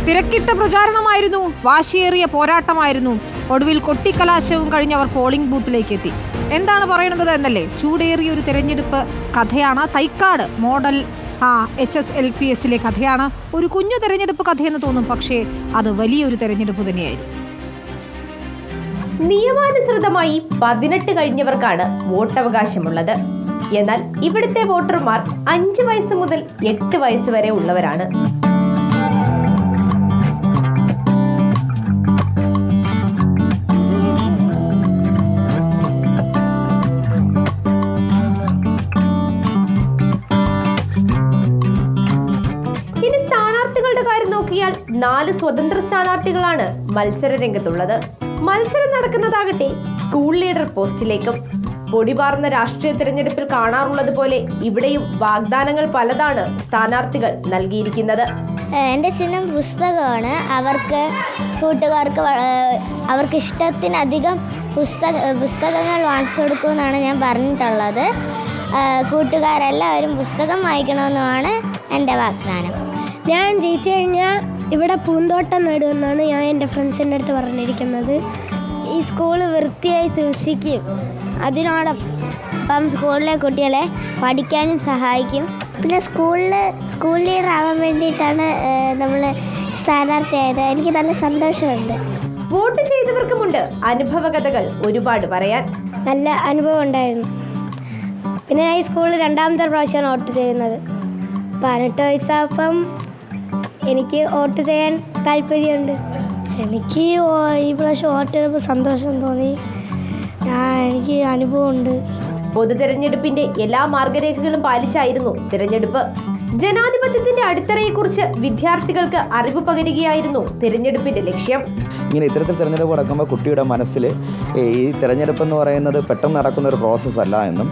തിരക്കിട്ട പ്രചാരണമായിരുന്നു, വാശിയേറിയ പോരാട്ടമായിരുന്നു. ഒടുവിൽ കൊട്ടിക്കലാശവും കഴിഞ്ഞവർ പോളിംഗ് ബൂത്തിലേക്ക് എത്തി. എന്താണ് പറയുന്നത് എന്നല്ലേ? ചൂടേറിയ ഒരു തെരഞ്ഞെടുപ്പ് കഥയാണ് തൈക്കാട് മോഡൽ HSLPSലെ കഥയാണ്. ഒരു കുഞ്ഞു തെരഞ്ഞെടുപ്പ് കഥയെന്ന് തോന്നും, പക്ഷേ അത് വലിയൊരു തെരഞ്ഞെടുപ്പ് തന്നെയായിരുന്നു. നിയമാനുസൃതമായി 18 കഴിഞ്ഞവർക്കാണ് വോട്ടവകാശമുള്ളത്. എന്നാൽ ഇവിടുത്തെ വോട്ടർമാർ 5 വയസ്സ് മുതൽ 8 വയസ്സ് വരെ ഉള്ളവരാണ്. ഇനി സ്ഥാനാർത്ഥികളുടെ കാര്യം നോക്കിയാൽ 4 സ്വതന്ത്ര സ്ഥാനാർത്ഥികളാണ് മത്സര രംഗത്തുള്ളത്. മത്സരം നടക്കുന്നതാകട്ടെ സ്കൂൾ ലീഡർ പോസ്റ്റിലേക്കും. പൊടിപാർന്ന രാഷ്ട്രീയ തിരഞ്ഞെടുപ്പിൽ കാണാറുള്ളത് പോലെ ഇവിടെയും വാഗ്ദാനങ്ങൾ പലതാണ് സ്ഥാനാർത്ഥികൾ നൽകിയിരിക്കുന്നത്. എൻ്റെ ചിഹ്നം പുസ്തകമാണ്. കൂട്ടുകാർക്ക് അവർക്ക് ഇഷ്ടത്തിനധികം പുസ്തകങ്ങൾ വാങ്ങിച്ചു കൊടുക്കുമെന്നാണ് ഞാൻ പറഞ്ഞിട്ടുള്ളത്. കൂട്ടുകാരെല്ലാവരും പുസ്തകം വായിക്കണമെന്നുമാണ് എൻ്റെ വാഗ്ദാനം. ഞാൻ ജയിച്ചു കഴിഞ്ഞാൽ ഇവിടെ പൂന്തോട്ടം നടുമെന്നാണ് ഞാൻ എൻ്റെ ഫ്രണ്ട്സിൻ്റെ അടുത്ത് പറഞ്ഞിരിക്കുന്നത്. ഈ സ്കൂൾ വൃത്തിയായി സൂക്ഷിക്കും. അതിനോടൊപ്പം സ്കൂളിലെ കുട്ടികളെ പഠിക്കാനും സഹായിക്കും. പിന്നെ സ്കൂൾ ലീഡർ ആവാൻ വേണ്ടിയിട്ടാണ് നമ്മൾ സ്ഥാനാർത്ഥിയായത്. എനിക്ക് നല്ല സന്തോഷമുണ്ട്. വോട്ട് ചെയ്തവർക്കുമുണ്ട് അനുഭവ കഥകൾ ഒരുപാട് പറയാൻ. നല്ല അനുഭവം ഉണ്ടായിരുന്നു. പിന്നെ ഞാൻ ഈ സ്കൂളിൽ 2ാമത്തെ പ്രാവശ്യമാണ് വോട്ട് ചെയ്യുന്നത്. 18 വയസ്സായപ്പം എനിക്ക് വോട്ട് ചെയ്യാൻ താല്പര്യമുണ്ട്. എനിക്ക് ഈ പ്രാവശ്യം വോട്ട് ചെയ്തപ്പോൾ സന്തോഷം തോന്നി. എനിക്ക് അനുഭവമുണ്ട്. പൊതു തെരഞ്ഞെടുപ്പിന്റെ എല്ലാ മാർഗരേഖകളും പാലിച്ചായിരുന്നു തിരഞ്ഞെടുപ്പ്. ജനാധിപത്യത്തിന്റെ അടിത്തറയെക്കുറിച്ച് വിദ്യാർത്ഥികൾക്ക് അറിവ് പകരുകയായിരുന്നു തിരഞ്ഞെടുപ്പിന്റെ ലക്ഷ്യം. ഇങ്ങനെ ഇത്തരത്തിൽ തിരഞ്ഞെടുപ്പ് നടക്കുമ്പോൾ കുട്ടിയുടെ മനസ്സിൽ ഈ തിരഞ്ഞെടുപ്പ് എന്ന് പറയുന്നത് പെട്ടെന്ന് നടക്കുന്ന ഒരു പ്രോസസ്സല്ല എന്നും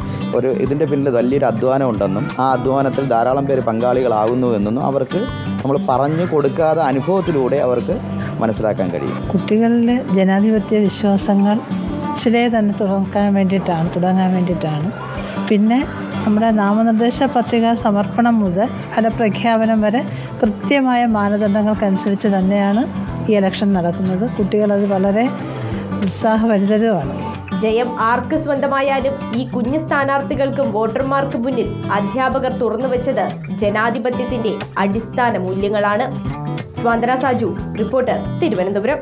ഇതിൻ്റെ പിന്നിൽ വലിയൊരു അധ്വാനം ഉണ്ടെന്നും ആ അധ്വാനത്തിൽ ധാരാളം പേര് പങ്കാളികളാകുന്നു എന്നും അവർക്ക് നമ്മൾ പറഞ്ഞു കൊടുക്കാതെ അനുഭവത്തിലൂടെ അവർക്ക് മനസ്സിലാക്കാൻ കഴിയും. കുട്ടികളിൽ ജനാധിപത്യ വിശ്വാസങ്ങൾ തന്നെ തുടങ്ങാൻ വേണ്ടിയിട്ടാണ്. പിന്നെ നമ്മുടെ നാമനിർദ്ദേശ പത്രിക സമർപ്പണം മുതൽ ഫലപ്രഖ്യാപനം വരെ കൃത്യമായ മാനദണ്ഡങ്ങൾക്കനുസരിച്ച് തന്നെയാണ് ഈ ഇലക്ഷൻ നടക്കുന്നത്. കുട്ടികളത് വളരെ ഉത്സാഹഭരിതരുമാണ്. ജയം ആർക്ക് സ്വന്തമായാലും ഈ കുഞ്ഞു സ്ഥാനാർത്ഥികൾക്കും വോട്ടർമാർക്ക് മുന്നിൽ അധ്യാപകർ തുറന്നുവെച്ചത് ജനാധിപത്യത്തിന്റെ അടിസ്ഥാന മൂല്യങ്ങളാണ്. സ്വാന്തന സാജു, റിപ്പോർട്ടർ, തിരുവനന്തപുരം.